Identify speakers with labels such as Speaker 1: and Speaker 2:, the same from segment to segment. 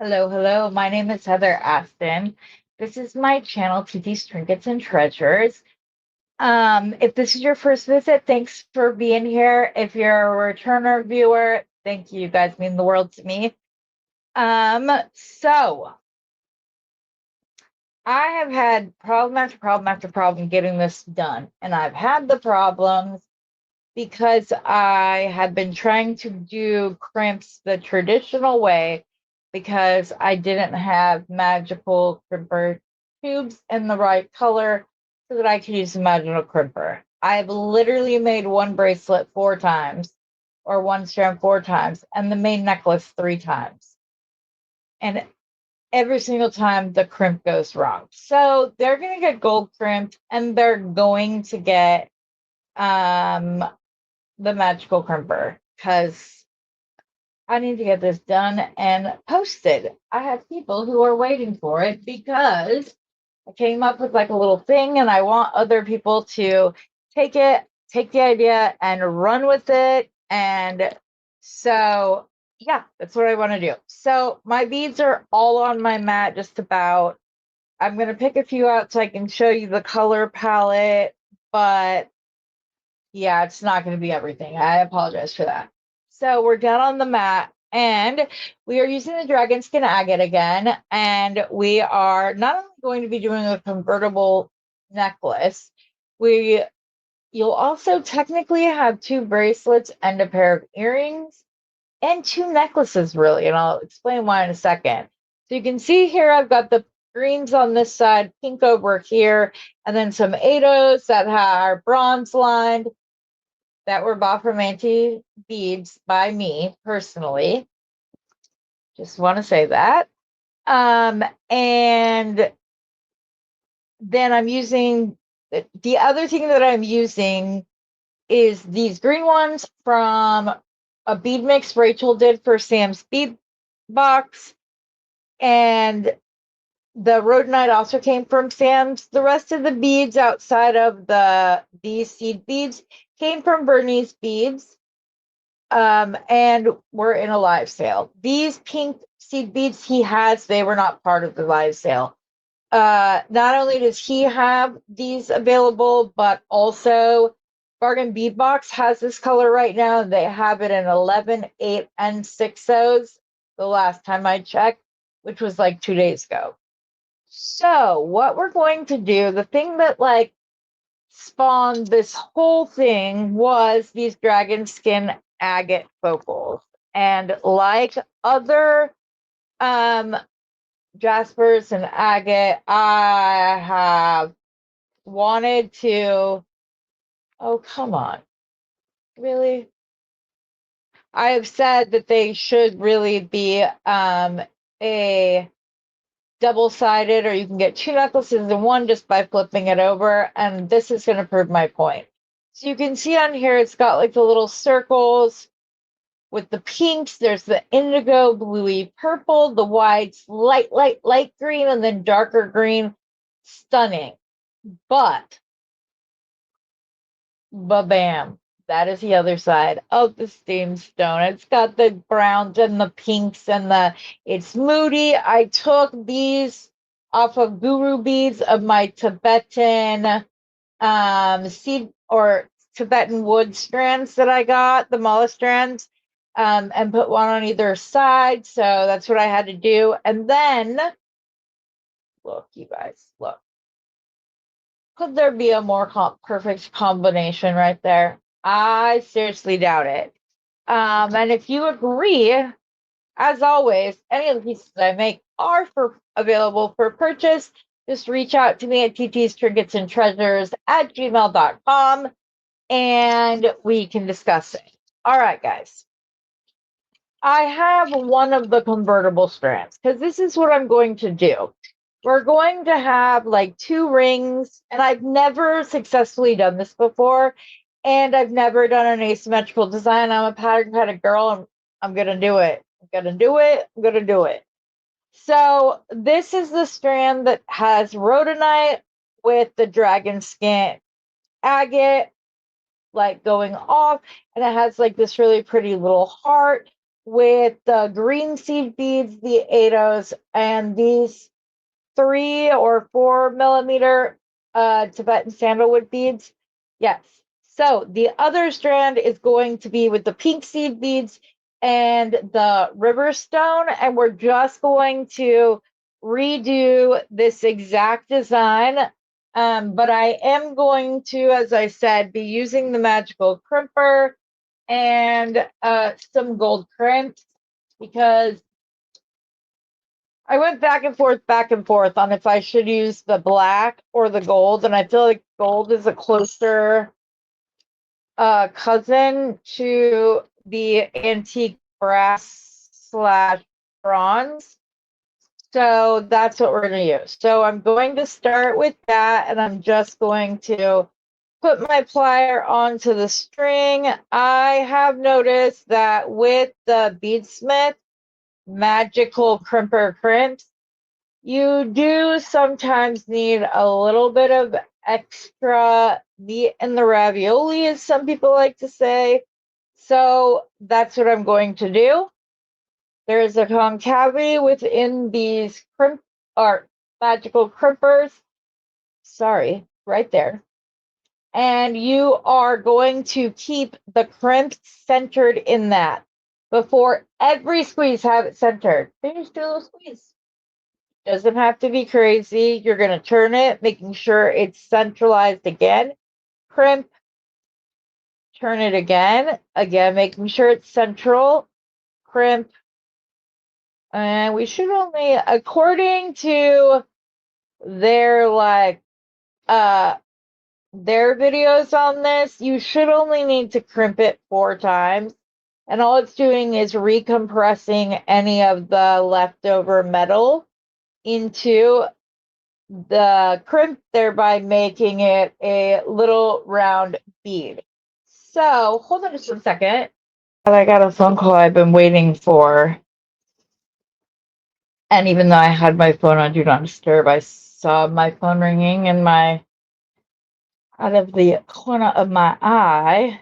Speaker 1: Hello, hello. My name is Heather Aston. This is my channel, TT's Trinkets and Treasures. If this is your first visit, thanks for being here. If you're a returner viewer, thank you. You guys mean the world to me. So I have had problem after problem after problem getting this done, and I've had the problems because I have been trying to do crimps the traditional way because I didn't have magical crimper tubes in the right color so that I could use a magical crimper. I've literally made one bracelet 4 times or one strand 4 times and the main necklace 3 times. And every single time the crimp goes wrong. So they're going to get gold crimped and they're going to get um the magical crimper because I need to get this done and posted. I have people who are waiting for it because I came up with like a little thing and I want other people to take it, take the idea and run with it. And so, yeah, that's what I want to do. So, my beads are all on my mat, just about. I'm going to pick a few out so I can show you the color palette, but yeah, it's not going to be everything. I apologize for that. So we're down on the mat and we are using the dragon skin agate again. And we are not only going to be doing a convertible necklace, you'll also technically have 2 bracelets and a pair of earrings and 2 necklaces, really. And I'll explain why in a second. So you can see here, I've got the greens on this side, pink over here, and then some Ados that are bronze lined that were bought from Anti Beads by me personally. Just want to say that. And then I'm using the other thing that I'm using is these green ones from a bead mix Rachel did for Sam's bead box. And the rhodonite also came from Sam's. The rest of the beads outside of these seed beads came from Bernie's beads. And we're in a live sale. These pink seed beads he has, they were not part of the live sale. Not only does he have these available, but also Bargain Bead Box has this color right now. They have it in 11, 8, and 6 O's the last time I checked, which was like 2 days ago. So what we're going to do, the thing that like spawned this whole thing was these dragon skin agate focals. And like other jaspers and agate, I have wanted to. Oh, come on. Really? I have said that they should really be a double-sided, or you can get 2 necklaces in one just by flipping it over, and this is going to prove my point. So you can see on here, it's got like the little circles with the pinks. There's the indigo, bluey purple, the whites, light green, and then darker green. Stunning. But, bam, that is the other side of the steam stone. It's got the browns and the pinks and it's moody. I took these off of guru beads of my Tibetan seed or Tibetan wood strands that I got, the mala strands, and put one on either side. So that's what I had to do. And then, look, you guys, look. Could there be a more perfect combination right there? I seriously doubt it. And if you agree, as always, any of the pieces I make are available for purchase. Just reach out to me at TT's Trinkets and Treasures at gmail.com and we can discuss it. All right, guys. I have one of the convertible strands because this is what I'm going to do. We're going to have like 2 rings, and I've never successfully done this before, and I've never done an asymmetrical design. I'm a pattern kind of girl, and I'm going to do it. I'm going to do it. I'm going to do it. So this is the strand that has rhodonite with the dragon skin agate like going off, and it has like this really pretty little heart with the green seed beads, the ADOs, and these 3 or 4 millimeter Tibetan sandalwood beads. Yes. So the other strand is going to be with the pink seed beads and the river stone, and we're just going to redo this exact design. But I am going to, as I said, be using the magical crimper and some gold crimps, because I went back and forth on if I should use the black or the gold, and I feel like gold is a closer cousin to the antique brass slash bronze. So that's what we're going to use. So I'm going to start with that, and I'm just going to put my plier onto the string. I have noticed that with the Beadsmith magical crimper crimps, you do sometimes need a little bit of extra meat in the ravioli, as some people like to say. So that's what I'm going to do. There's a concavity within these crimp or magical crimpers. Sorry, right there. And you are going to keep the crimps centered in that. Before every squeeze, have it centered. Then just do a little squeeze. Doesn't have to be crazy. You're going to turn it, making sure it's centralized again. Crimp. Turn it again. Again, making sure it's central. Crimp. And we should only, according to their their videos on this, you should only need to crimp it 4 times. And all it's doing is recompressing any of the leftover metal into the crimp, thereby making it a little round bead. So hold on just a second. I got a phone call I've been waiting for. And even though I had my phone on Do Not Disturb, I saw my phone ringing in my out of the corner of my eye,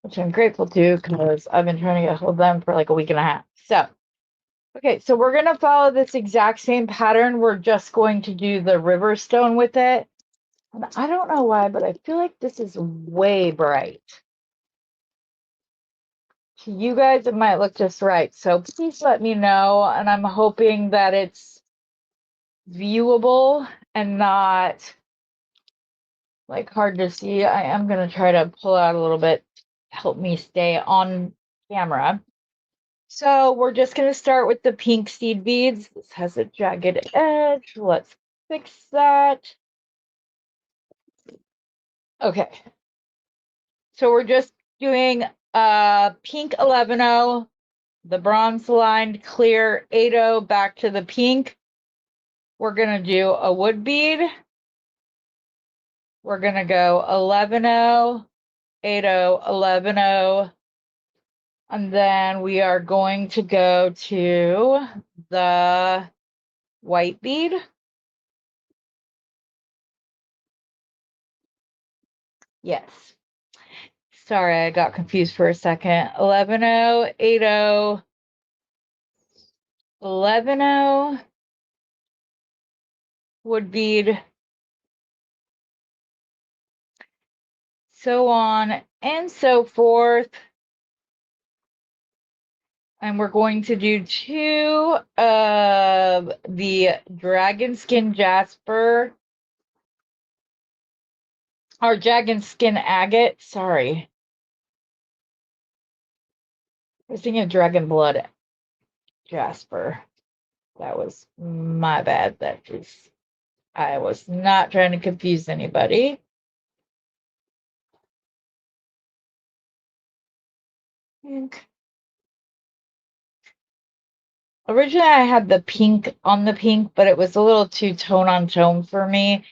Speaker 1: which I'm grateful to because I've been trying to get hold of them for like a week and a half. So, okay, so we're going to follow this exact same pattern. We're just going to do the river stone with it. And I don't know why, but I feel like this is way bright. To you guys, it might look just right. So please let me know. And I'm hoping that it's viewable and not like hard to see. I am going to try to pull out a little bit, help me stay on camera. So we're just going to start with the pink seed beads. This has a jagged edge. Let's fix that. Okay. So we're just doing pink 11-0, the bronze lined clear 8-0 back to the pink. We're going to do a wood bead. We're going to go 11-0, 8-0, 11-0. And then we are going to go to the white bead. Yes. Sorry, I got confused for a second. 11-0, 8-0, 11-0, wood bead, so on and so forth. And we're going to do 2 of the dragon skin jasper, or dragon skin agate. Sorry. I was thinking of dragon blood jasper. That was my bad. I was not trying to confuse anybody. Pink. Originally, I had the pink on the pink, but it was a little too tone on tone for me.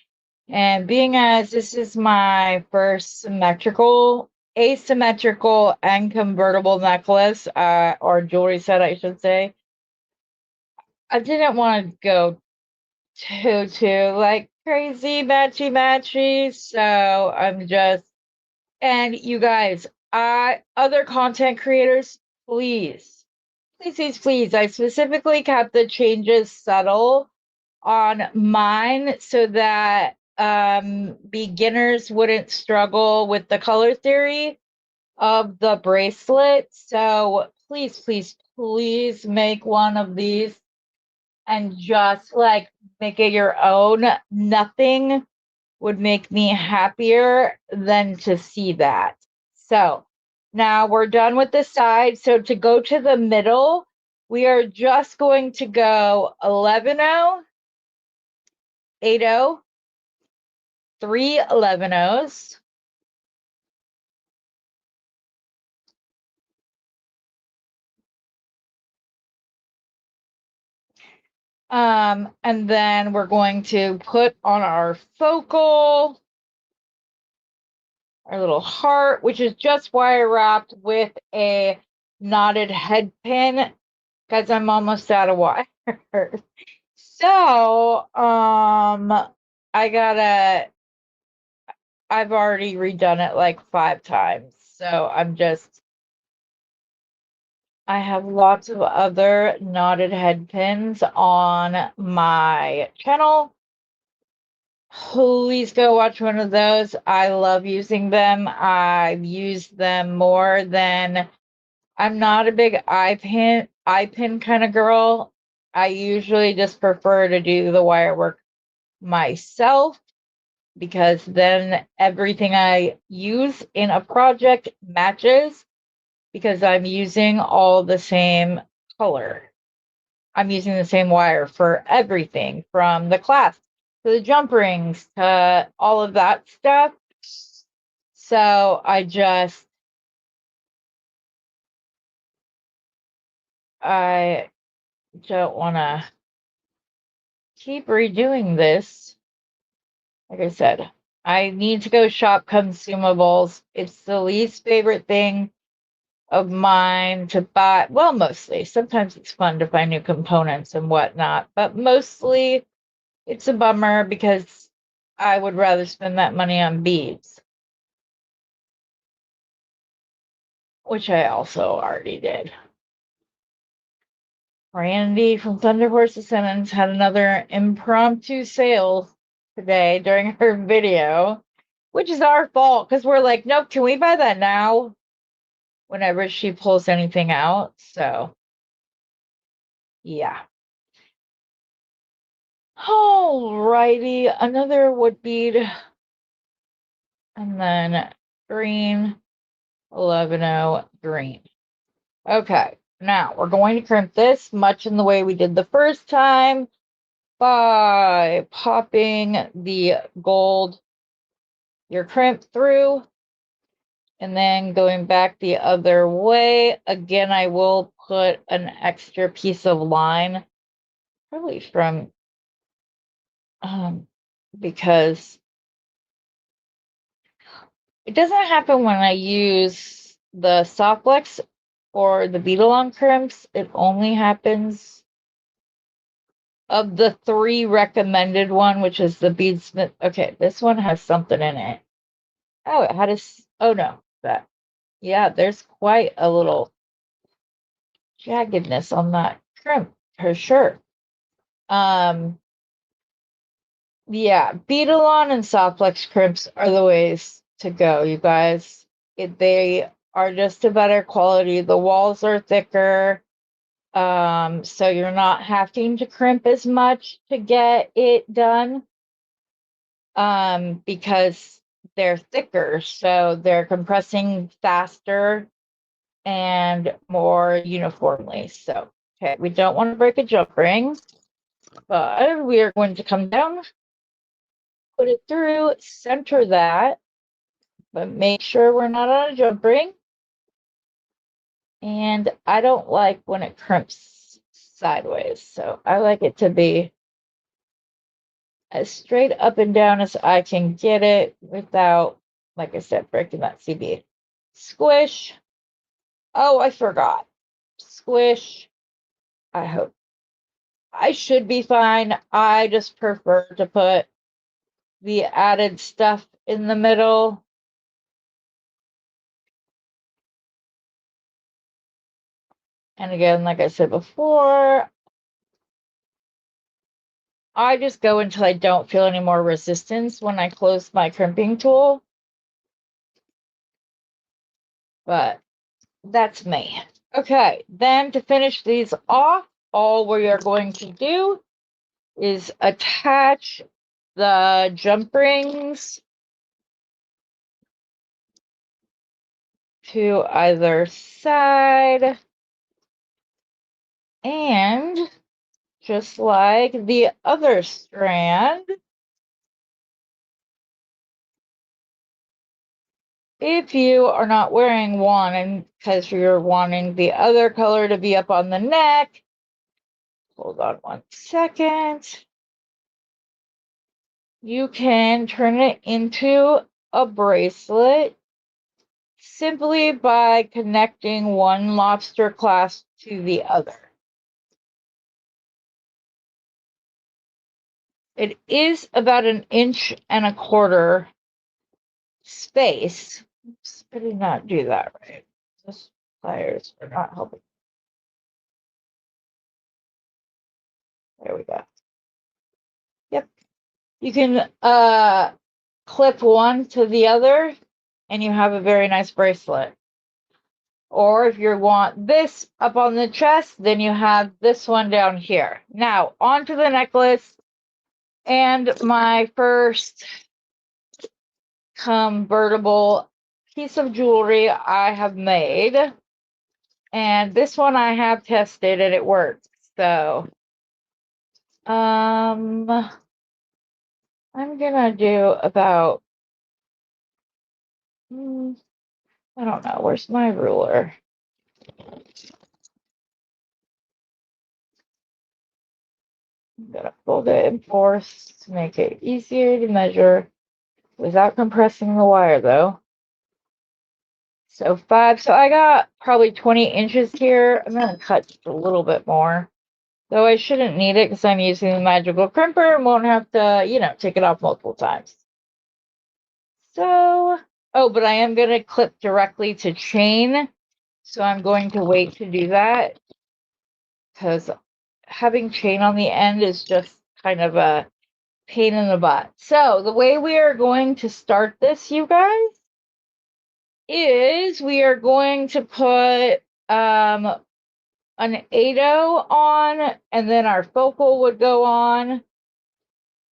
Speaker 1: And being as this is my first asymmetrical and convertible necklace, or jewelry set, I should say, I didn't want to go too like crazy matchy. So I'm just, and you guys, Other content creators, please, please, please, please. I specifically kept the changes subtle on mine so that beginners wouldn't struggle with the color theory of the bracelet. So please, please, please make one of these and just like make it your own. Nothing would make me happier than to see that. So now we're done with the side. So to go to the middle, we are just going to go 11-0, 8-0, 3 11-0s, and then we're going to put on our focal, our little heart, which is just wire wrapped with a knotted head pin because I'm almost out of wire. So, I've already redone it like 5 times. So I have lots of other knotted head pins on my channel. Please go watch one of those. I love using them. I've used them more than I'm not a big eye pin kind of girl. I usually just prefer to do the wire work myself because then everything I use in a project matches because I'm using all the same color. I'm using the same wire for everything from the clasp to the jump rings to all of that stuff. So I don't want to keep redoing this. Like I said, I need to go shop consumables. It's the least favorite thing of mine to buy. Well, mostly. Sometimes it's fun to find new components and whatnot, but mostly it's a bummer because I would rather spend that money on beads, which I also already did. Randy from Thunder Horse Ascendants had another impromptu sale today during her video, which is our fault because we're like, nope, can we buy that now? Whenever she pulls anything out. So, yeah. Alrighty, another wood bead, and then green, 11-0 green. Okay, now we're going to crimp this much in the way we did the first time by popping the gold, your crimp through, and then going back the other way. Again, I will put an extra piece of line, probably from, because it doesn't happen when I use the Softflex or the bead-along crimps. It only happens of the 3 recommended one, which is the Beadsmith. Okay, this one has something in it. Oh, it had a, oh no, that, yeah, there's quite a little jaggedness on that crimp for sure. Yeah, bead-along and Softflex crimps are the ways to go, you guys. They are just a better quality. The walls are thicker. So you're not having to crimp as much to get it done. Because they're thicker, so they're compressing faster and more uniformly. So, okay, we don't want to break a jump ring, but we are going to come down, put it through, center that, but make sure we're not on a jump ring. And I don't like when it crimps sideways, so I like it to be as straight up and down as I can get it without, like I said, breaking that CB. Squish. Oh, I forgot. Squish. I hope. I should be fine. I just prefer to put the added stuff in the middle. And again, like I said before, I just go until I don't feel any more resistance when I close my crimping tool. But that's me. Okay, then to finish these off, all we are going to do is attach the jump rings to either side, and just like the other strand, if you are not wearing one and because you're wanting the other color to be up on the neck, hold on 1 second, you can turn it into a bracelet simply by connecting one lobster clasp to the other. It is about 1.25 inches space. Oops, I did not do that right. Those pliers are not helping. There we go. Yep. You can clip one to the other and you have a very nice bracelet. Or if you want this up on the chest, then you have this one down here. Now, onto the necklace and my first convertible piece of jewelry I have made. And this one I have tested and it works. So, I'm gonna do about, I don't know, where's my ruler? I'm gonna fold it in fourths to make it easier to measure without compressing the wire though. So 5, so I got probably 20 inches here. I'm gonna cut just a little bit more. Though I shouldn't need it because I'm using the magical crimper and won't have to, take it off multiple times. So, oh, but I am gonna clip directly to chain. So I'm going to wait to do that because having chain on the end is just kind of a pain in the butt. So the way we are going to start this, you guys, is we are going to put an 8-0 on, and then our focal would go on.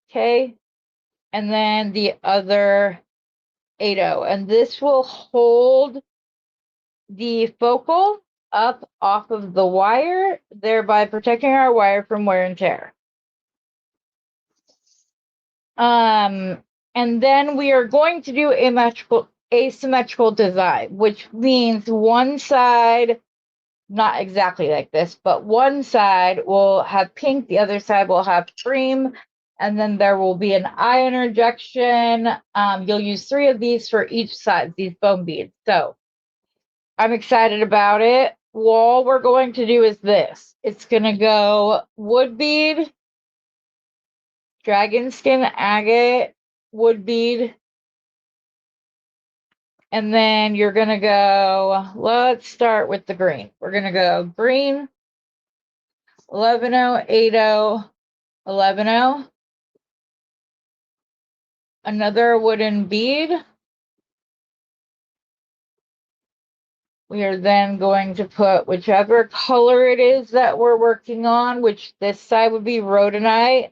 Speaker 1: Okay. And then the other 8-0. And this will hold the focal up off of the wire, thereby protecting our wire from wear and tear. And then we are going to do asymmetrical design, which means one side, not exactly like this, but one side will have pink, the other side will have cream, and then there will be an eye interjection. You'll use 3 of these for each side, these foam beads. So I'm excited about it. All we're going to do is this. It's going to go wood bead, dragon skin agate, wood bead, and then you're going to go, let's start with the green. We're going to go green, 11-0, 8-0, 11-0. Another wooden bead. We are then going to put whichever color it is that we're working on, which this side would be rhodonite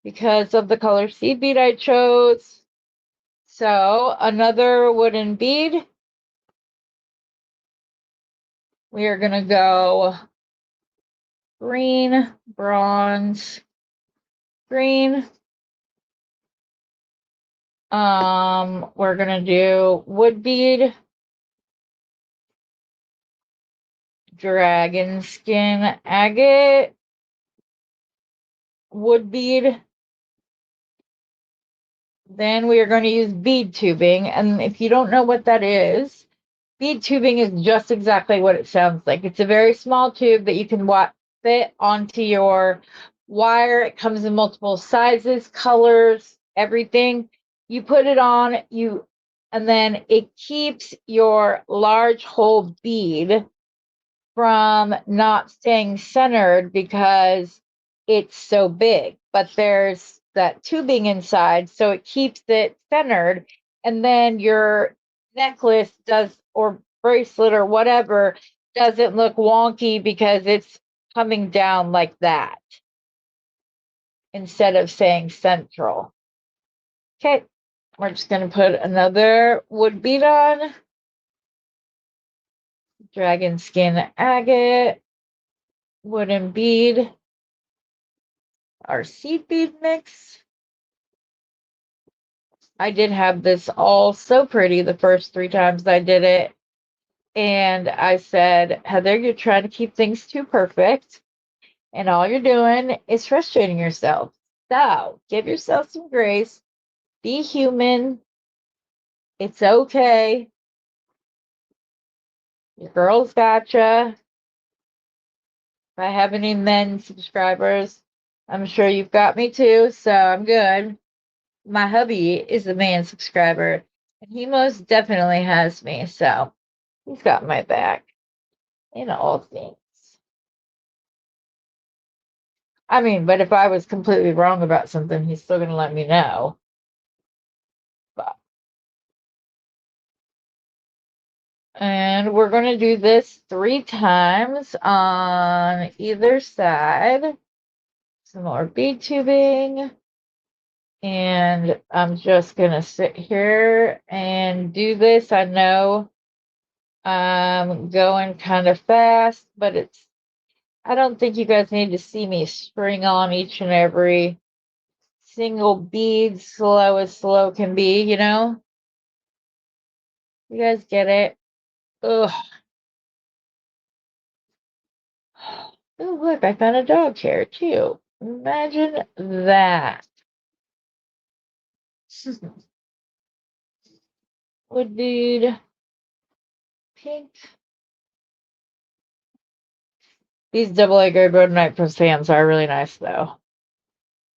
Speaker 1: because of the color seed bead I chose. So another wooden bead. We are going to go green, bronze, green. We're going to do wood bead, dragon skin agate, wood bead. Then we are going to use bead tubing. And if you don't know what that is, bead tubing is just exactly what it sounds like. It's a very small tube that you can fit onto your wire. It comes in multiple sizes, colors, everything. You put it on, and then it keeps your large hole bead from not staying centered because it's so big, but there's that tubing inside, so it keeps it centered. And then your necklace does, or bracelet or whatever, doesn't look wonky because it's coming down like that instead of saying central. Okay, we're just going to put another wood bead on. Dragon skin agate, wooden bead, our seed bead mix. I did have this all so pretty the first 3 times I did it. And I said, Heather, you're trying to keep things too perfect. And all you're doing is frustrating yourself. So give yourself some grace. Be human. It's okay. Your girl's gotcha. If I have any men subscribers, I'm sure you've got me too. So I'm good. My hubby is a man subscriber, and he most definitely has me. So he's got my back in all things. I mean, but if I was completely wrong about something, he's still going to let me know. But, and we're going to do this 3 times on either side. Some more bead tubing. And I'm just going to sit here and do this. I know I'm going kind of fast, but I don't think you guys need to see me string on each and every single bead slow as slow can be, you know? You guys get it? Ugh. Oh, look, I found a dog hair too. Imagine that. Wood bead. Pink. These double-A grade rhodonite from Sam's are really nice though.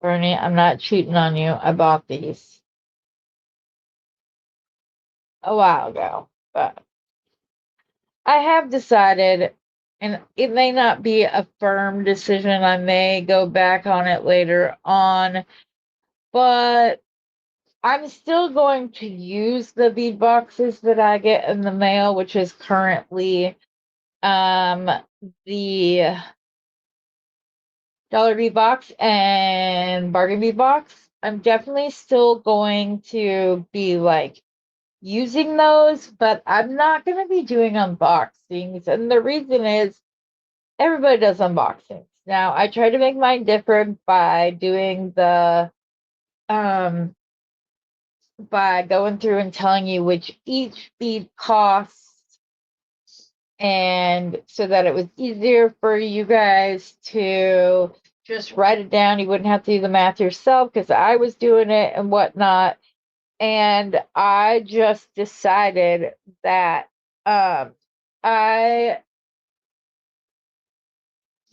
Speaker 1: Bernie, I'm not cheating on you. I bought these a while ago, but I have decided, and it may not be a firm decision. I may go back on it later on, but I'm still going to use the bead boxes that I get in the mail, which is currently the dollar bead box and bargain bead box. I'm definitely still going to be like using those, but I'm not going to be doing unboxings. And the reason is everybody does unboxings. Now, I try to make mine different by doing the by going through and telling you which each bead costs, and so that it was easier for you guys to just write it down. You wouldn't have to do the math yourself because I was doing it and whatnot. And I just decided that I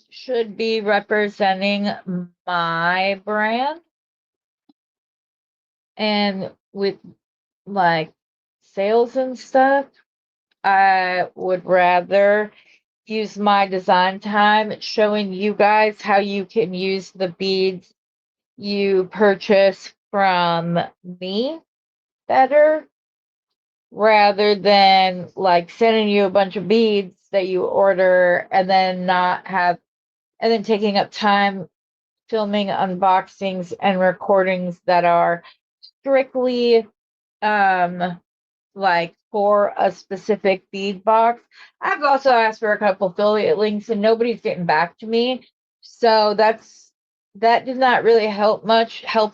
Speaker 1: should be representing my brand, and with like sales and stuff, I would rather use my design time showing you guys how you can use the beads you purchase from me better, rather than like sending you a bunch of beads that you order and then not have, and then taking up time filming unboxings and recordings that are strictly like for a specific bead box. I've also asked for a couple affiliate links and nobody's getting back to me. So that did not really help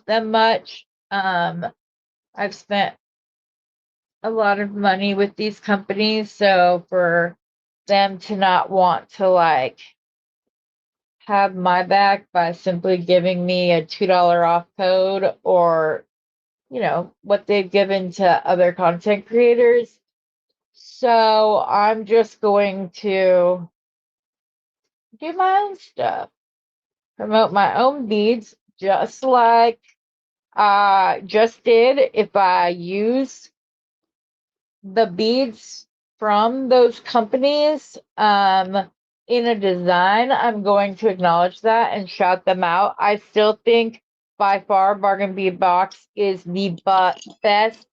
Speaker 1: them much. I've spent a lot of money with these companies, so for them to not want to like have my back by simply giving me a $2 off code, or what they've given to other content creators. So I'm just going to do my own stuff, promote my own beads, just like I just did. If I use the beads from those companies, in a design, I'm going to acknowledge that and shout them out. I still think by far Bargain Bead Box is the best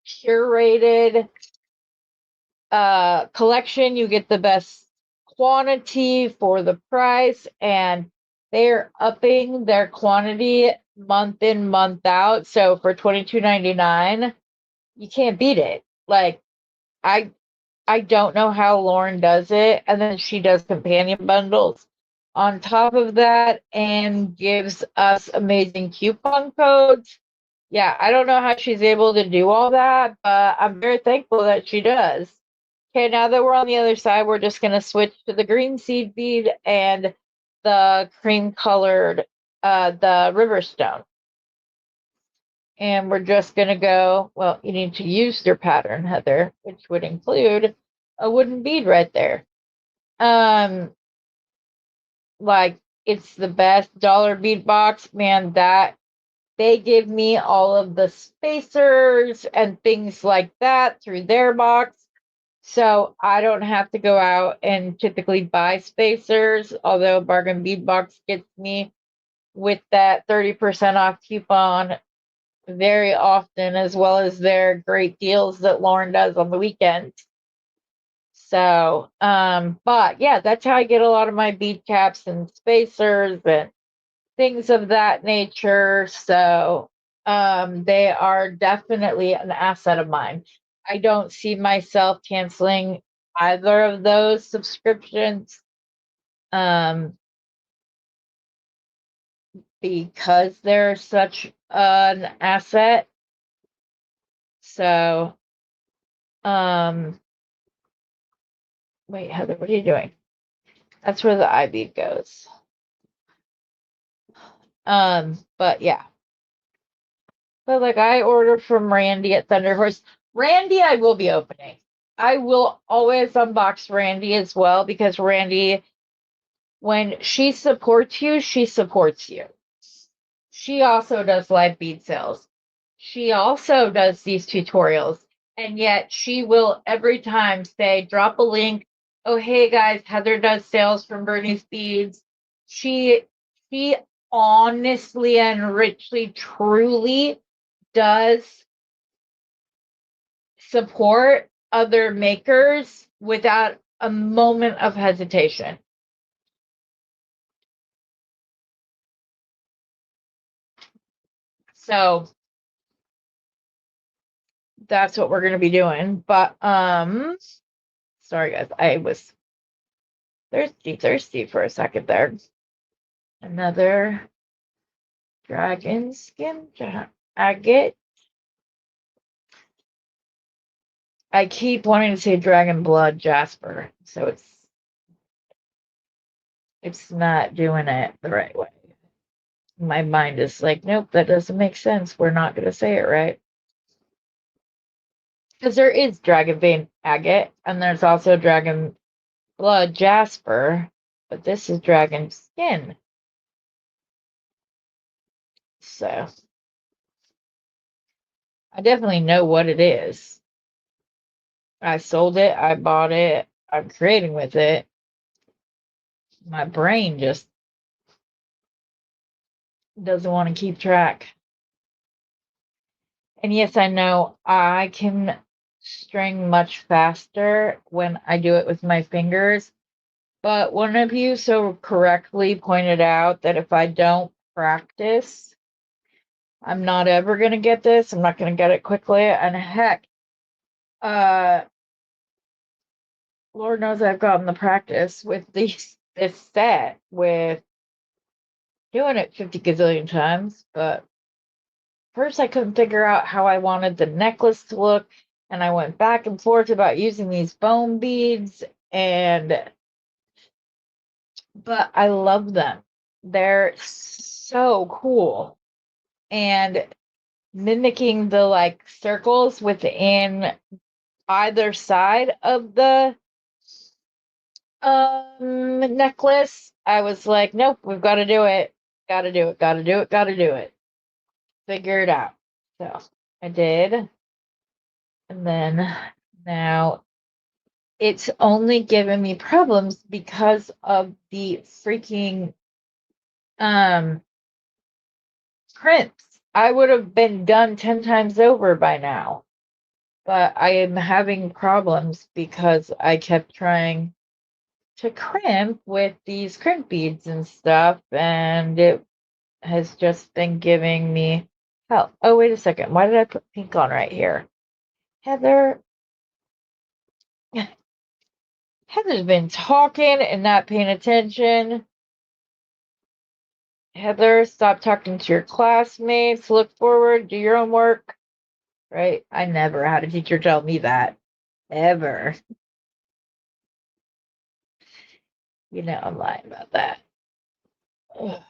Speaker 1: curated collection. You get the best quantity for the price, and they're upping their quantity month in, month out. So for $22.99, you can't beat it. Like, I don't know how Lauren does it, and then she does companion bundles on top of that and gives us amazing coupon codes. Yeah, I don't know how she's able to do all that, but I'm very thankful that she does. Okay, now that we're on the other side, we're just going to switch to the green seed bead and the cream colored, the river stone. And we're just going to go, well, you need to use your pattern, Heather, which would include a wooden bead right there. Like, it's the best dollar bead box, man. That they give me all of the spacers and things like that through their box. So I don't have to go out and typically buy spacers, although Bargain Bead Box gets me with that 30% off coupon very often, as well as their great deals that Lauren does on the weekends. So, but yeah, that's how I get a lot of my bead caps and spacers and things of that nature. So, they are definitely an asset of mine. I don't see myself canceling either of those subscriptions, because they're such an asset. So, wait, Heather, what are you doing? That's where the eye bead goes. But yeah. But like, I ordered from Randy at Thunder Horse. Randy, I will be opening. I will always unbox Randy as well, because Randy, when she supports you, she supports you. She also does live bead sales. She also does these tutorials. And yet she will every time say, drop a link. Oh, hey guys, Heather does sales from Bernie's Beads. She honestly and richly, truly does support other makers without a moment of hesitation. So that's what we're going to be doing. But sorry guys, I was thirsty for a second there. Another dragon skin agate. I keep wanting to say dragon blood jasper, so it's not doing it the right way. My mind is like, nope, that doesn't make sense. We're not going to say it right. Because there is dragon vein agate, and there's also dragon blood jasper, but this is dragon skin. So I definitely know what it is. I sold it, I bought it, I'm creating with it. My brain just doesn't want to keep track. And yes, I know I can string much faster when I do it with my fingers. But one of you so correctly pointed out that if I don't practice, I'm not ever going to get this. I'm not going to get it quickly. And heck, Lord knows I've gotten the practice with this set with doing it 50 gazillion times. But first, I couldn't figure out how I wanted the necklace to look. And I went back and forth about using these bone beads. But I love them. They're so cool. And mimicking the like circles within either side of the necklace, I was like, nope, we've got to do it. Gotta do it, gotta do it, gotta do it. Figure it out. So I did. And then now it's only given me problems because of the freaking crimps. I would have been done 10 times over by now. But I am having problems because I kept trying to crimp with these crimp beads and stuff, and it has just been giving me hell. Oh, wait a second. Why did I put pink on right here? Heather. Heather's been talking and not paying attention. Heather, stop talking to your classmates. Look forward, do your own work. Right? I never had a teacher tell me that. Ever. You know, I'm lying about that. Ugh.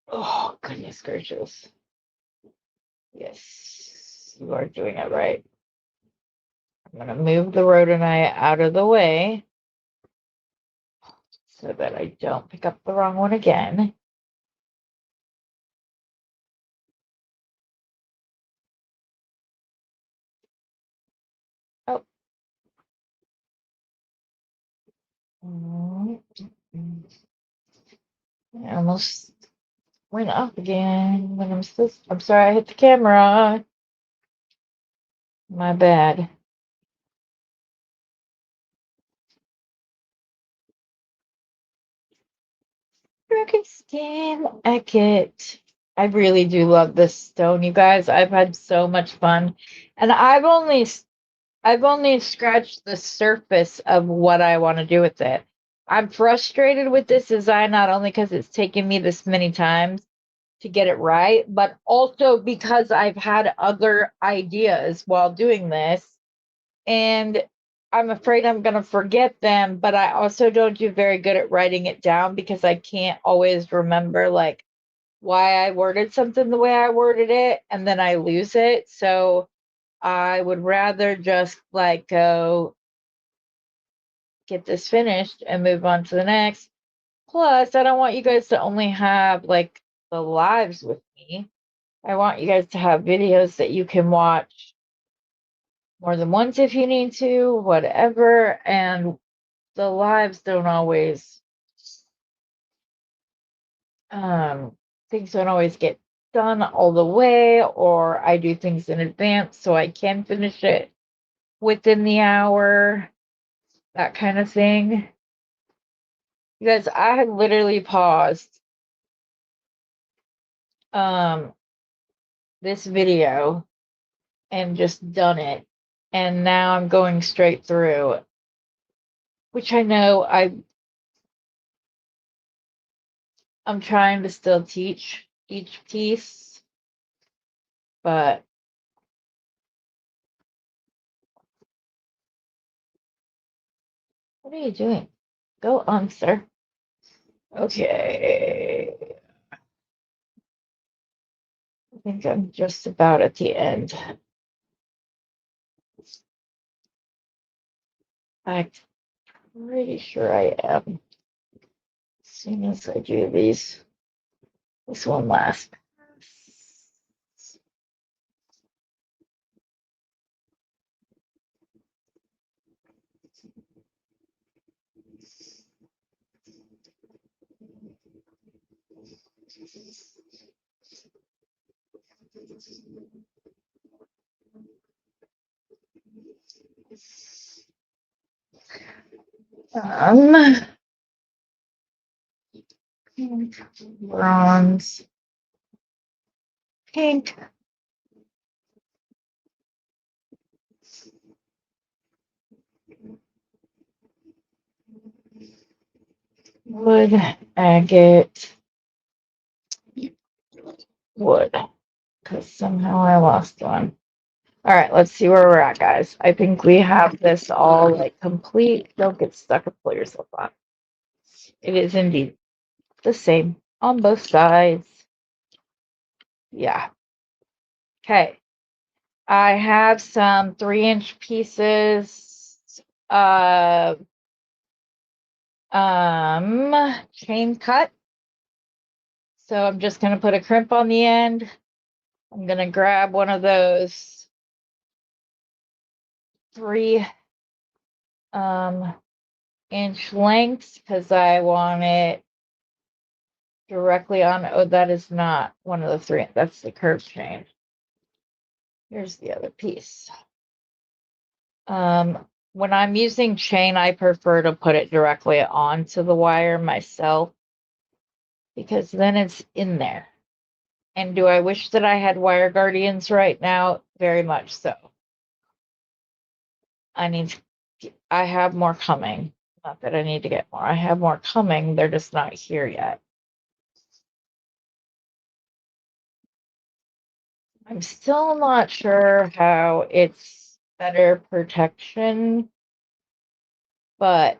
Speaker 1: Oh, goodness gracious. Yes, you are doing it right. I'm going to move the rhodonite out of the way so that I don't pick up the wrong one again. Oh. I almost went up again when I'm sorry, I hit the camera. My bad. Skin Agate. I really do love this stone, you guys. I've had so much fun, and I've only scratched the surface of what I want to do with it. I'm frustrated with this design not only because it's taken me this many times to get it right, but also because I've had other ideas while doing this, and I'm afraid I'm going to forget them, but I also don't do very good at writing it down because I can't always remember like why I worded something the way I worded it, and then I lose it. So I would rather just like go get this finished and move on to the next. Plus, I don't want you guys to only have like the lives with me. I want you guys to have videos that you can watch more than once if you need to, whatever. And the lives don't always, things don't always get done all the way, or I do things in advance so I can finish it within the hour, that kind of thing. You guys, I had literally paused um this video and just done it, and now I'm going straight through, which I know I'm trying to still teach each piece, but what are you doing? Go on, sir. Okay, I think I'm just about at the end. I'm pretty sure I am. As soon as I do this one last pink, bronze, pink, wood, agate, wood, because somehow I lost one. All right, let's see where we're at, guys. I think we have this all like complete. Don't get stuck and pull yourself up. It is indeed the same on both sides. Yeah. Okay. I have some 3-inch pieces of chain cut. So I'm just going to put a crimp on the end I'm going to grab one of those 3 inch lengths because I want it directly on. Oh, that is not one of the 3. That's the curved chain. Here's the other piece. When I'm using chain, I prefer to put it directly onto the wire myself because then it's in there. And do I wish that I had wire guardians right now? Very much so. I have more coming. Not that I need to get more. I have more coming. They're just not here yet. I'm still not sure how it's better protection, but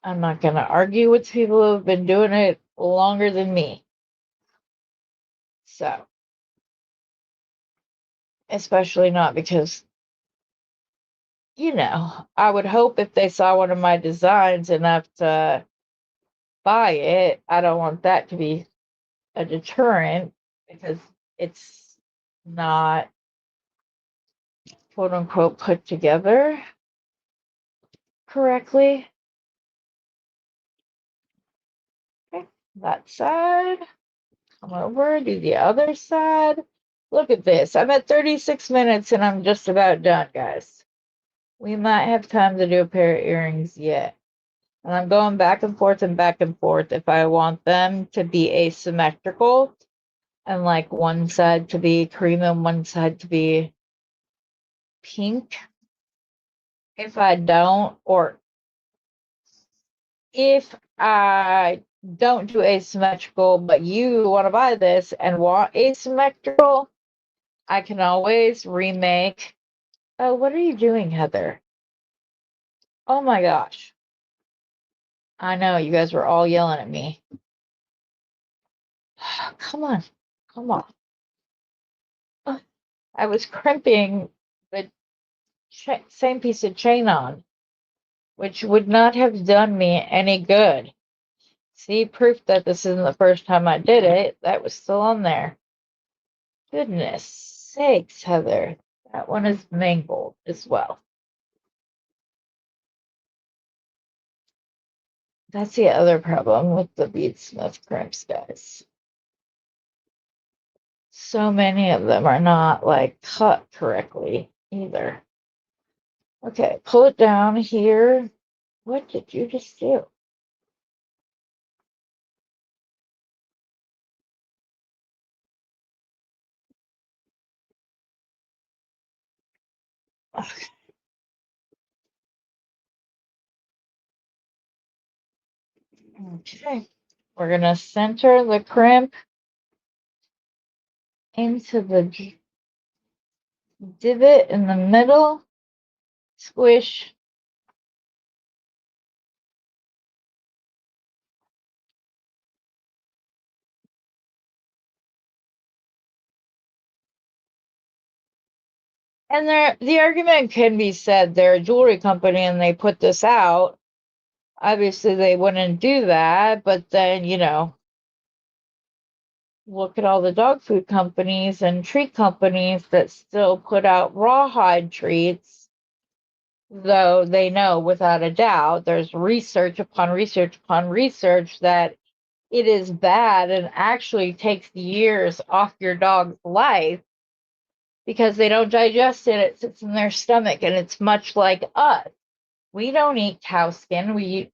Speaker 1: I'm not going to argue with people who have been doing it longer than me. So, especially not because, I would hope if they saw one of my designs enough to buy it, I don't want that to be a deterrent because it's not quote unquote put together correctly. Okay, that side. Come over, do the other side. Look at this. I'm at 36 minutes and I'm just about done, guys. We might have time to do a pair of earrings yet. And I'm going back and forth if I want them to be asymmetrical and like one side to be cream and one side to be pink. If I don't, or if I don't do asymmetrical, but you want to buy this and want asymmetrical, I can always remake. Oh, what are you doing, Heather? Oh my gosh. I know you guys were all yelling at me. Come on. Come on. I was crimping the same piece of chain on, which would not have done me any good. See, proof that this isn't the first time I did it. That was still on there. Goodness sakes, Heather. That one is mangled as well. That's the other problem with the beadsmith crimps, guys. So many of them are not like cut correctly either. Okay, pull it down here. What did you just do? Okay, we're gonna center the crimp into the divot in the middle, squish. And the argument can be said they're a jewelry company and they put this out. Obviously, they wouldn't do that, but then, look at all the dog food companies and treat companies that still put out rawhide treats, though they know without a doubt there's research upon research upon research that it is bad and actually takes years off your dog's life because they don't digest it. It sits in their stomach, and it's much like us. We don't eat cow skin.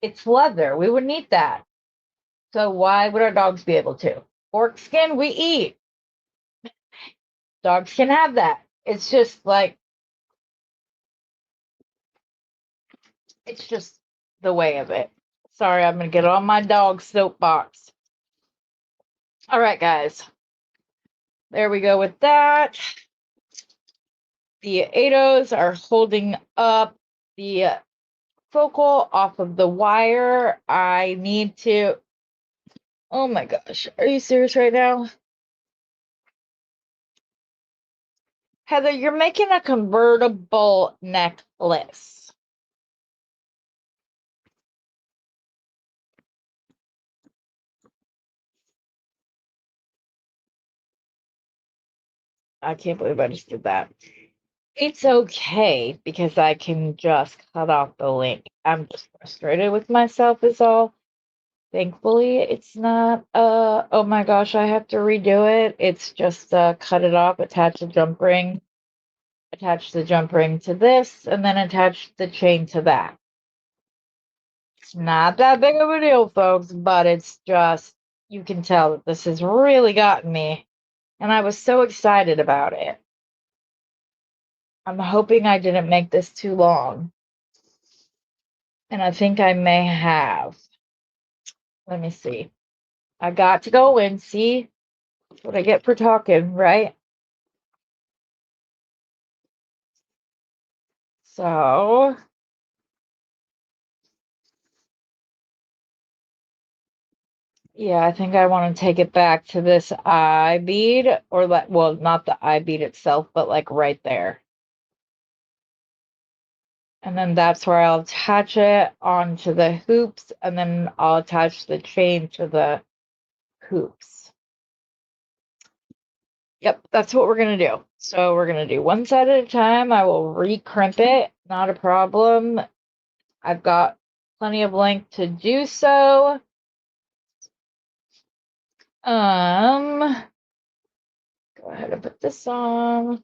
Speaker 1: It's leather. We wouldn't eat that. So why would our dogs be able to? Pork skin we eat. Dogs can have that. It's just like, it's just the way of it. Sorry, I'm going to get on my dog soapbox. All right, guys. There we go with that. The ADOs are holding up the focal off of the wire. I need to. Oh my gosh. Are you serious right now? Heather, you're making a convertible necklace. I can't believe I just did that. It's okay because I can just cut off the link. I'm just frustrated with myself is all. Thankfully, it's not, oh my gosh, I have to redo it. It's just, cut it off, attach the jump ring to this, and then attach the chain to that. It's not that big of a deal, folks, but it's just, you can tell that this has really gotten me, and I was so excited about it. I'm hoping I didn't make this too long, and I think I may have. Let me see. I got to go and see what I get for talking, right? So, yeah, I think I want to take it back to this eye bead, or well, not the eye bead itself, but like right there. And then that's where I'll attach it onto the hoops, and then I'll attach the chain to the hoops. Yep, that's what we're going to do. So we're going to do one side at a time. I will recrimp it, not a problem. I've got plenty of length to do so. Go ahead and put this on.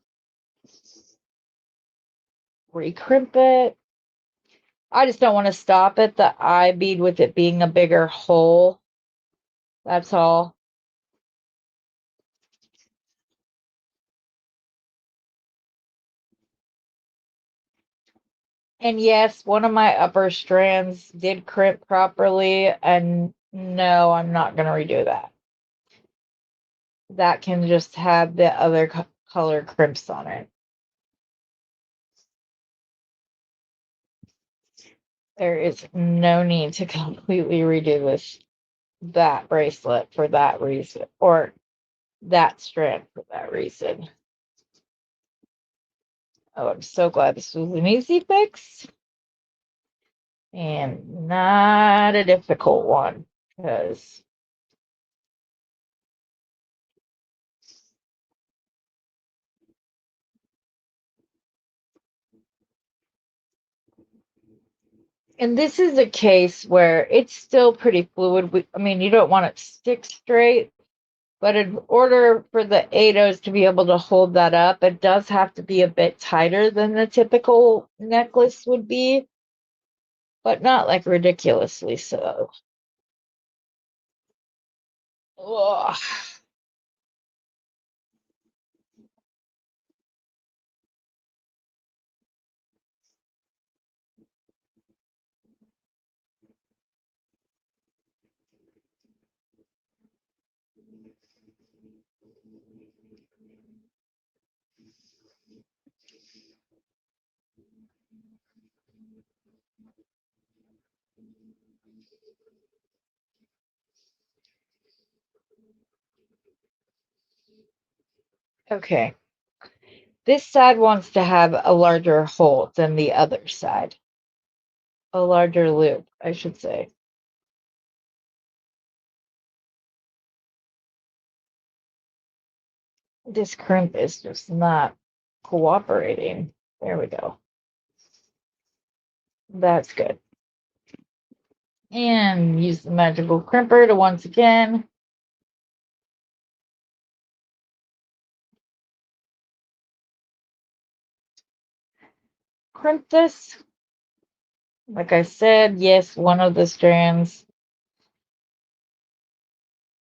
Speaker 1: Recrimp it. I just don't want to stop at the eye bead with it being a bigger hole. That's all. And yes, one of my upper strands did crimp properly, and no, I'm not going to redo that. That can just have the other color crimps on it. There is no need to completely redo that bracelet for that reason, or that strand for that reason. Oh, I'm so glad this was an easy fix and not a difficult one, because and this is a case where it's still pretty fluid. I mean, you don't want it to stick straight, but in order for the ADOs to be able to hold that up, it does have to be a bit tighter than the typical necklace would be, but not like ridiculously so. Ugh. Okay. This side wants to have a larger hole than the other side. A larger loop, I should say. This crimp is just not cooperating. There we go. That's good. And use the magical crimper to once again crimp this. Like I said, yes, one of the strands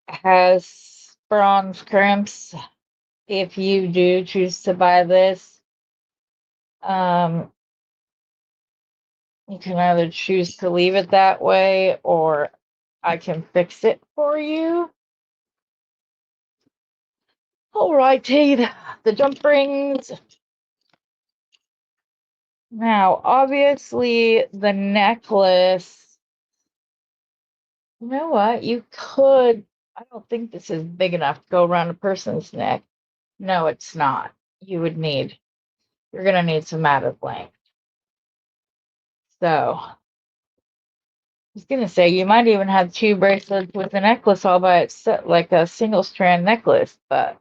Speaker 1: has bronze crimps. If you do choose to buy this, you can either choose to leave it that way, or I can fix it for you. All righty, the jump rings. Now, obviously, the necklace, you know what? You could, I don't think this is big enough to go around a person's neck. No, it's not. You're going to need some added length. So, I was going to say, you might even have two bracelets with a necklace all by itself, like a single strand necklace, but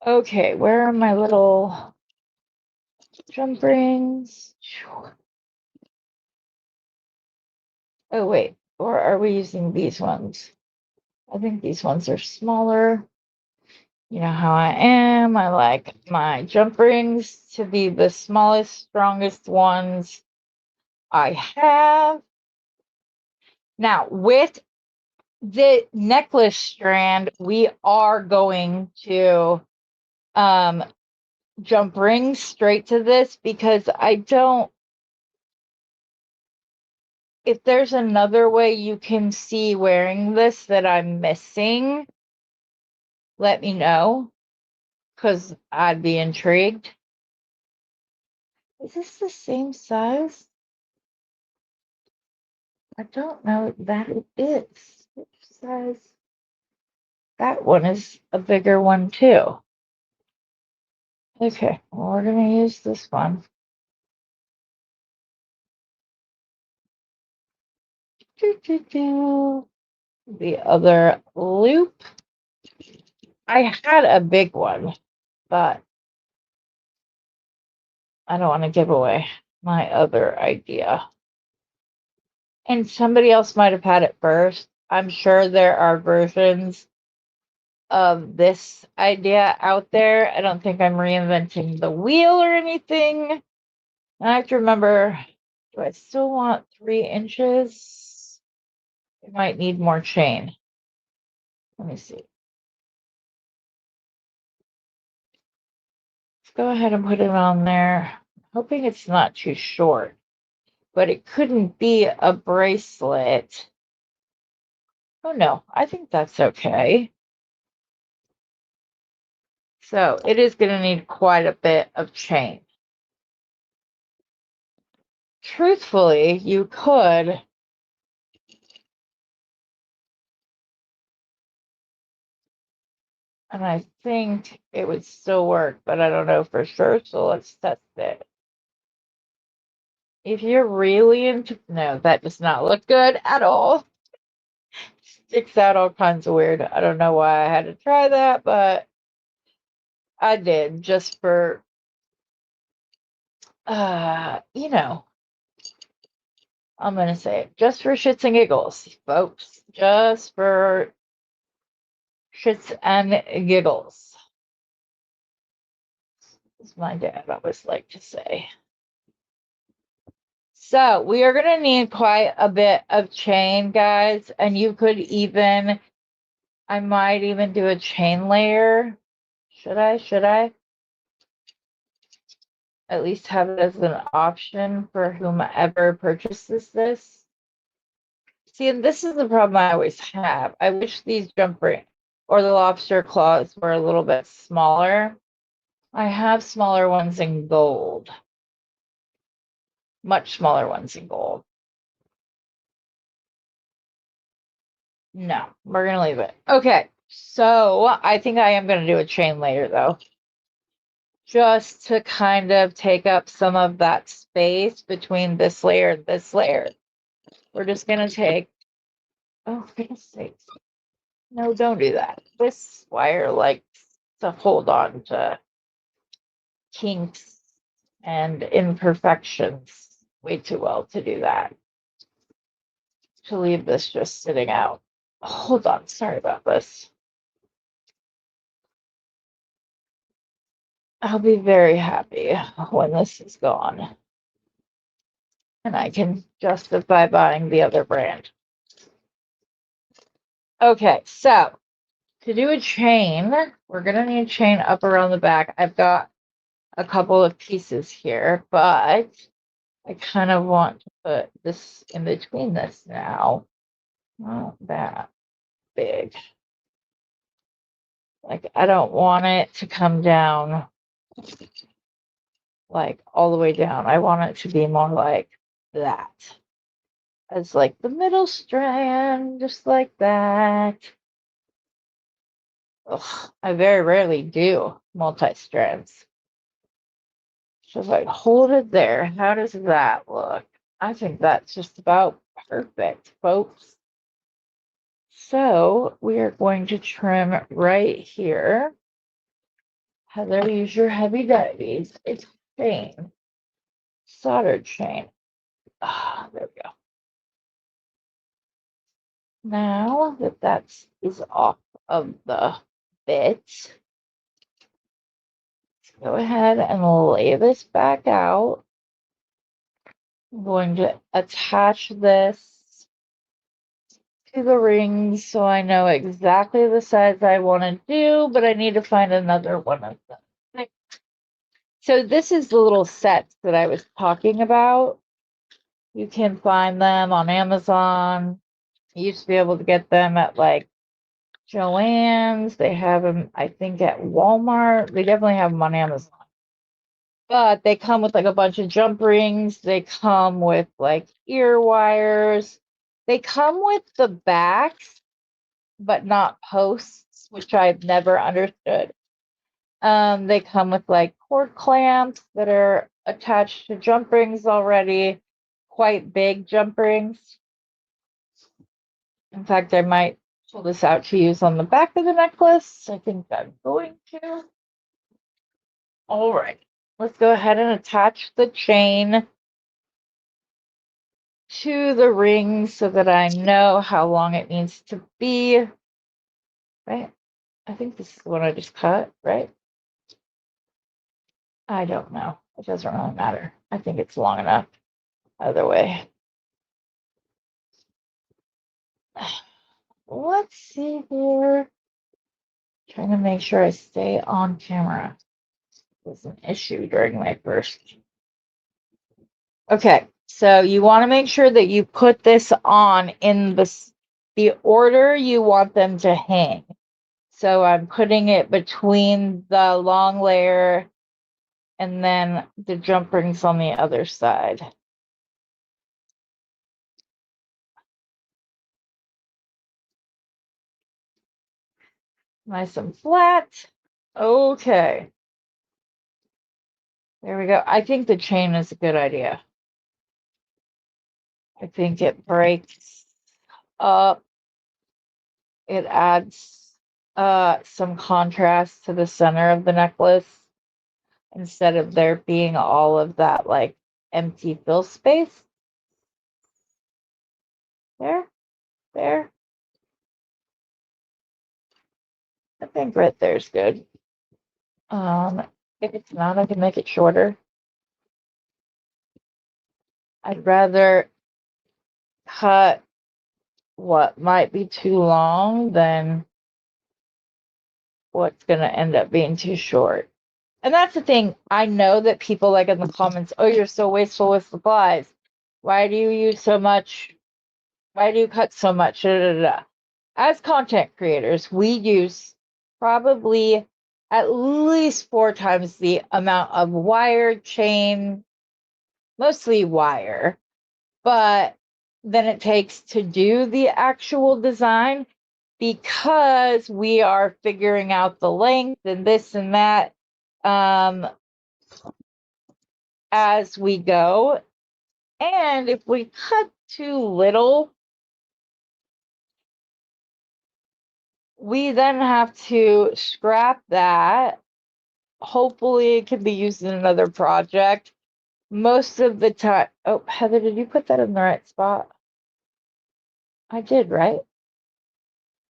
Speaker 1: Okay, where are my little jump rings? Oh, wait, or are we using these ones? I think these ones are smaller. You know how I am. I like my jump rings to be the smallest, strongest ones I have. Now, with the necklace strand, we are going to jump rings straight to this because I don't, if there's another way you can see wearing this that I'm missing, let me know because I'd be intrigued. Is this the same size? I don't know that it is. Which size? That one is a bigger one too. Okay, well, we're gonna use this one. The other loop. I had a big one, but I don't want to give away my other idea. And somebody else might have had it first. I'm sure there are versions of this idea out there. I don't think I'm reinventing the wheel or anything. I have to remember, do I still want 3 inches? I might need more chain. Let me see. Let's go ahead and put it on there. Hoping it's not too short, but it couldn't be a bracelet. Oh no, I think that's okay. So it is going to need quite a bit of chain. Truthfully, you could and I think it would still work, but I don't know for sure, so let's test it. If you're really into, no, that does not look good at all. Sticks out all kinds of weird. I don't know why I had to try that, but I did just for, you know, I'm going to say it just for shits and giggles, folks. Just for shits and giggles. As my dad always liked to say. So we are going to need quite a bit of chain, guys. And you could even, I might even do a chain layer. Should I? At least have it as an option for whomever purchases this. See, and this is the problem I always have. I wish these jump ring or the lobster claws were a little bit smaller. I have smaller ones in gold. Much smaller ones in gold. No, we're going to leave it. Okay, so I think I am going to do a chain layer though. Just to kind of take up some of that space between this layer and this layer. We're just going to take, oh, for goodness sakes. No, don't do that. This wire likes to hold on to kinks and imperfections way too well to do that. To leave this just sitting out. Hold on, sorry about this. I'll be very happy when this is gone. And I can justify buying the other brand. Okay, so to do a chain, we're going to need a chain up around the back. I've got a couple of pieces here, but I kind of want to put this in between this now. Not that big. Like, I don't want it to come down like all the way down. I want it to be more like that. As like the middle strand, just like that. Ugh, I very rarely do multi-strands. So if I hold it there, how does that look? I think that's just about perfect, folks. So we are going to trim right here. Heather, use your heavy duties. It's chain. Soldered chain. Ah, there we go. Now that that is off of the bit, let's go ahead and lay this back out. I'm going to attach this to the rings so I know exactly the size I want to do, but I need to find another one of them. So this is the little sets that I was talking about. You can find them on Amazon. You used to be able to get them at like Joann's. They have them, I think, at Walmart. They definitely have them on Amazon. But they come with like a bunch of jump rings. They come with like ear wires. They come with the backs, but not posts, which I've never understood. They come with like cord clamps that are attached to jump rings already, quite big jump rings. In fact, I might pull this out to use on the back of the necklace. I think I'm going to. All right, let's go ahead and attach the chain to the ring so that I know how long it needs to be. Right? I think this is the one I just cut, right? I don't know. It doesn't really matter. I think it's long enough either way. Let's see here. Trying to make sure I stay on camera. It was an issue during my first. Okay, so you want to make sure that you put this on in the order you want them to hang. So I'm putting it between the long layer and then the jump rings on the other side. Nice and flat. Okay. There we go. I think the chain is a good idea. I think it breaks up. It adds some contrast to the center of the necklace instead of there being all of that like empty fill space. There. I think right there's good. If it's not, I can make it shorter. I'd rather cut what might be too long than what's going to end up being too short. And that's the thing. I know that people like in the comments, oh, you're so wasteful with supplies. Why do you use so much? Why do you cut so much? Da, da, da. As content creators, we use probably at least 4 times the amount of wire, chain, mostly wire, but then it takes to do the actual design because we are figuring out the length and this and that as we go. And if we cut too little, we then have to scrap that. Hopefully it can be used in another project. Most of the time, oh, Heather, did you put that in the right spot? I did, right?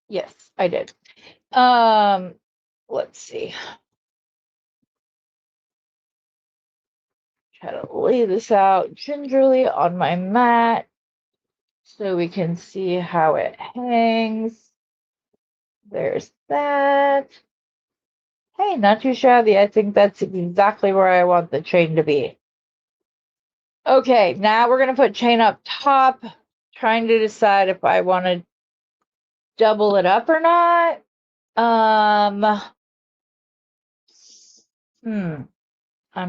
Speaker 1: Yes, I did. Let's see. Try to lay this out gingerly on my mat so we can see how it hangs. There's that. Hey, not too shabby. I think that's exactly where I want the chain to be. Okay, now we're going to put chain up top, trying to decide if I want to double it up or not. I'm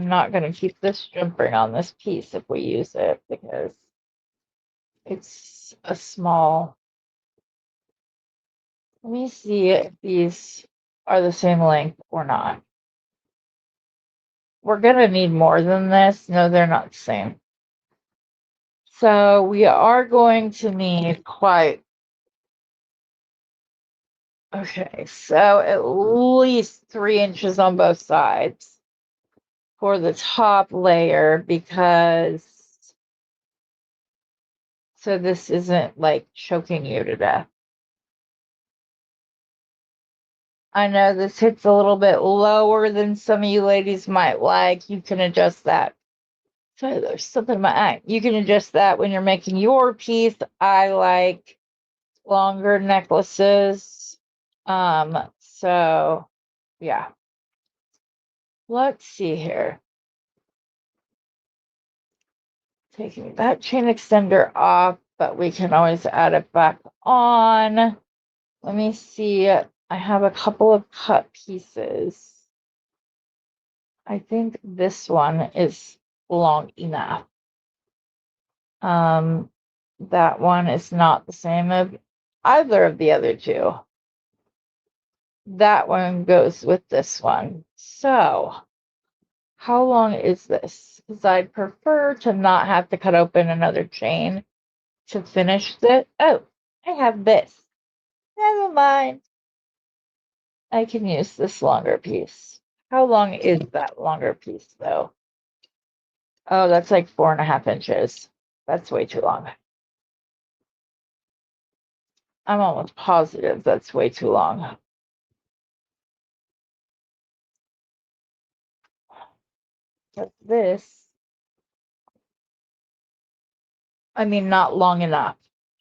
Speaker 1: not going to keep this jump ring on this piece if we use it because it's a small. Let me see if these are the same length or not. We're going to need more than this. No, they're not the same. So we are going to need quite Okay, so at least 3 inches on both sides for the top layer, because so this isn't like choking you to death. I know this hits a little bit lower than some of you ladies might like. You can adjust that. Sorry, there's something in my eye. You can adjust that when you're making your piece. I like longer necklaces. So yeah. Let's see here. Taking that chain extender off, but we can always add it back on. Let me see. I have a couple of cut pieces. I think this one is long enough. That one is not the same as either of the other two. That one goes with this one. So, how long is this? Because I'd prefer to not have to cut open another chain to finish it. Oh, I have this. Never mind. I can use this longer piece. How long is that longer piece, though? Oh, that's like 4.5 inches. That's way too long. I'm almost positive that's way too long. But this, I mean, not long enough.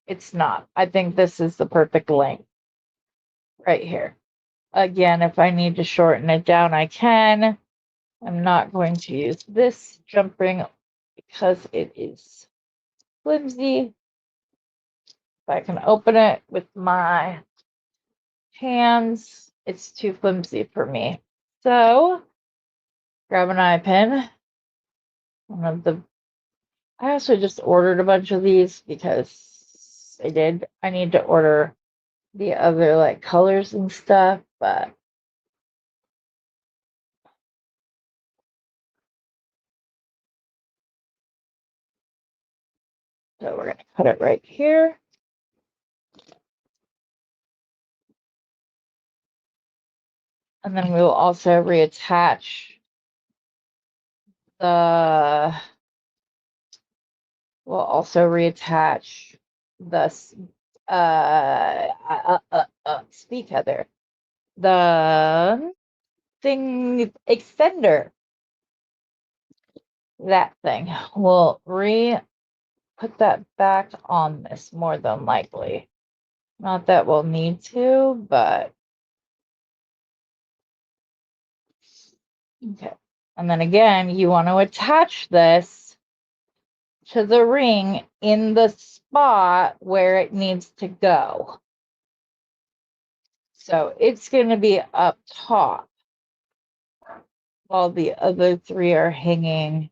Speaker 1: It's not. I think this is the perfect length right here. Again, if I need to shorten it down, I can. I'm not going to use this jump ring because it is flimsy. If I can open it with my hands, it's too flimsy for me. So, grab an eye pin. I also just ordered a bunch of these because I did. I need to order the other like colors and stuff, but so we're gonna cut it right here. And then we will also reattach the this speak Heather, the thing extender, that thing. We'll put that back on this more than likely. Not that we'll need to, but okay. And then again, you want to attach this to the ring in the spot where it needs to go. So it's going to be up top while the other three are hanging.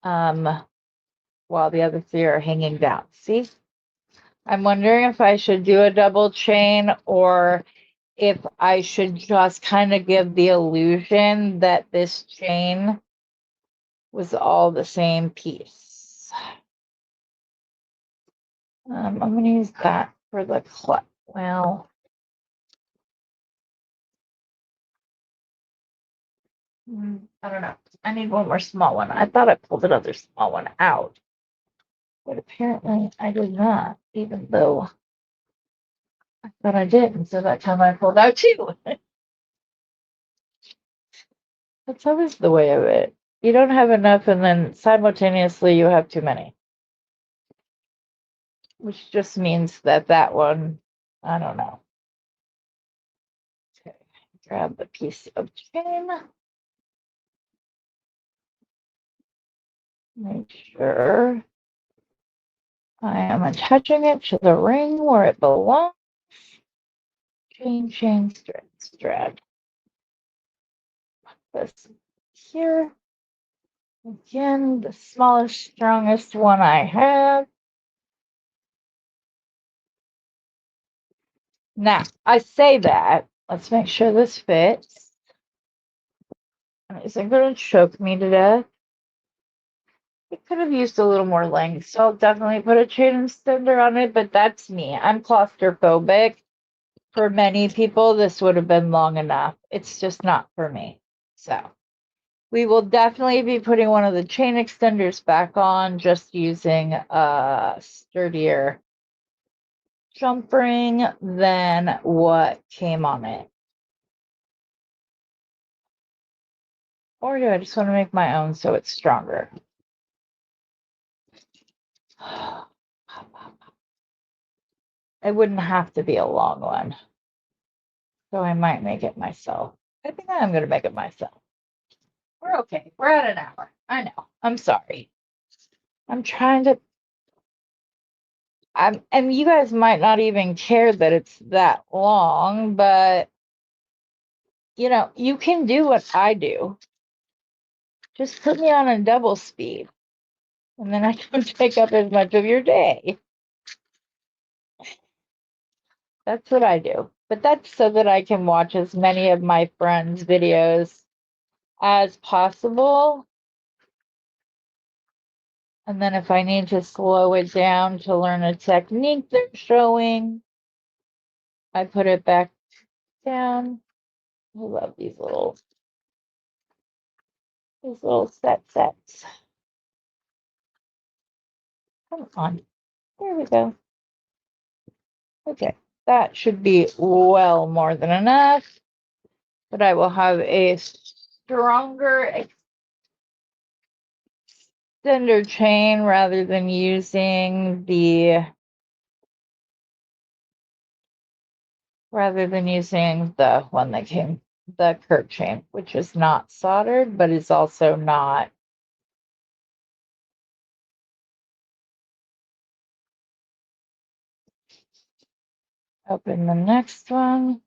Speaker 1: While the other three are hanging down. See? I'm wondering if I should do a double chain or if I should just kind of give the illusion that this chain was all the same piece. I'm going to use that for the well, I don't know. I need one more small one. I thought I pulled another small one out, but apparently I did not, even though I thought I did. And so that time I pulled out two. That's always the way of it. You don't have enough, and then simultaneously you have too many. Which just means that that one, I don't know. Okay, grab the piece of chain. Make sure I am attaching it to the ring where it belongs. Chain, strand. Put this here. Again, the smallest, strongest one I have. Now, I say that. Let's make sure this fits. Is it going to choke me to death? It could have used a little more length, so I'll definitely put a chain extender on it, but that's me. I'm claustrophobic. For many people, this would have been long enough. It's just not for me. So we will definitely be putting one of the chain extenders back on, just using a sturdier jump ring than what came on it. Or do I just want to make my own so it's stronger? It wouldn't have to be a long one. So I might make it myself. I think I am going to make it myself. We're okay. We're at an hour. I know. I'm sorry. I'm trying to. And you guys might not even care that it's that long, but you can do what I do. Just put me on a double speed, and then I don't take up as much of your day. That's what I do. But that's so that I can watch as many of my friends' videos as possible. And then if I need to slow it down to learn a technique they're showing, I put it back down. I love these little sets. Come on. There we go. Okay. That should be well more than enough. But I will have a stronger extender chain rather than using the one that came, the curve chain, which is not soldered, but is also not. Open the next one.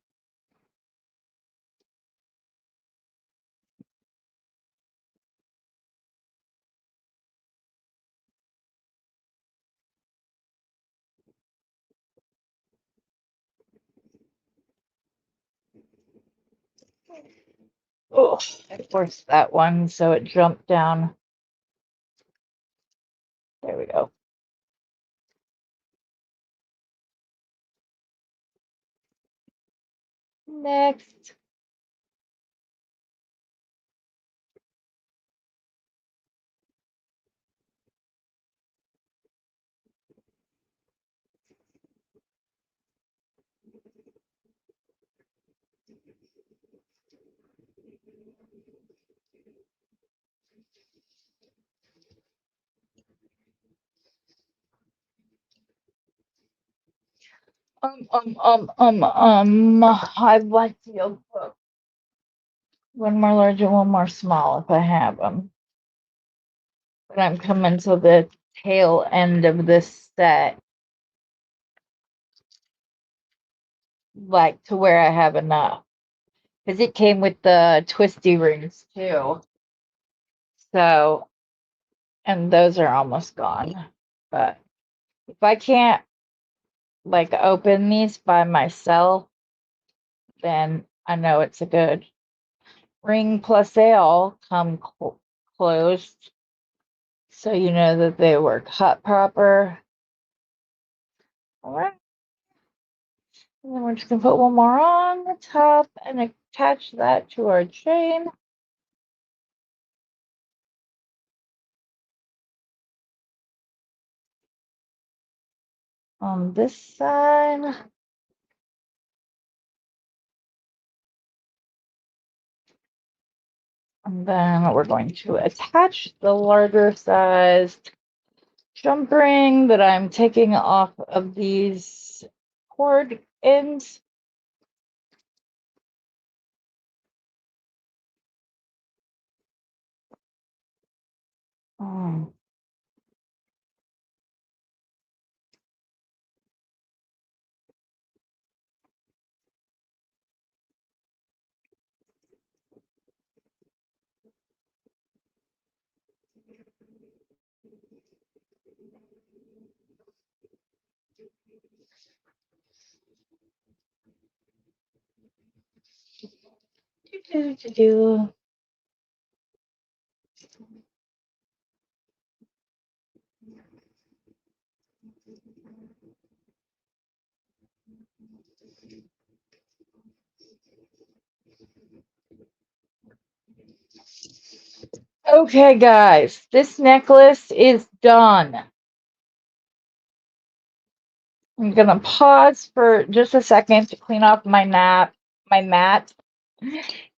Speaker 1: Oh, I forced that one, so it jumped down. There we go. Next. I'd like to put one more large and one more small if I have them. But I'm coming to the tail end of this set, like to where I have enough. Because it came with the twisty rings too. So, and those are almost gone. But if I can't like open these by myself, then I know it's a good ring, plus they all come closed. So you know that they were cut proper. All right. And then we're just going to put one more on the top and attach that to our chain. On this side. And then we're going to attach the larger sized jump ring that I'm taking off of these cord ends. Um, do. Okay, guys, this necklace is done. I'm gonna pause for just a second to clean off my mat,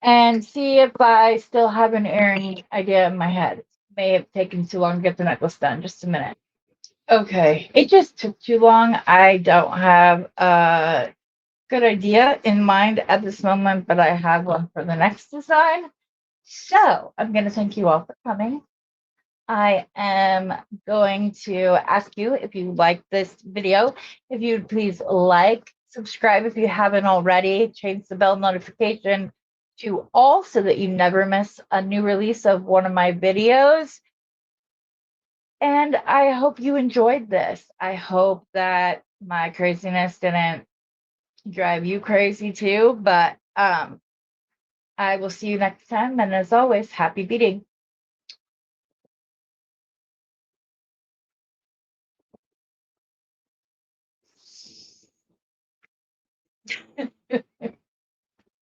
Speaker 1: and see if I still have an airy idea in my head. May have taken too long to get the necklace done. Just a minute. Okay, it just took too long. I don't have a good idea in mind at this moment, but I have one for the next design. So I'm gonna thank you all for coming. I am going to ask you if you like this video, if you'd please like, subscribe if you haven't already, change the bell notification to all so that you never miss a new release of one of my videos. And I hope you enjoyed this. I hope that my craziness didn't drive you crazy too, but I will see you next time. And as always, happy beading.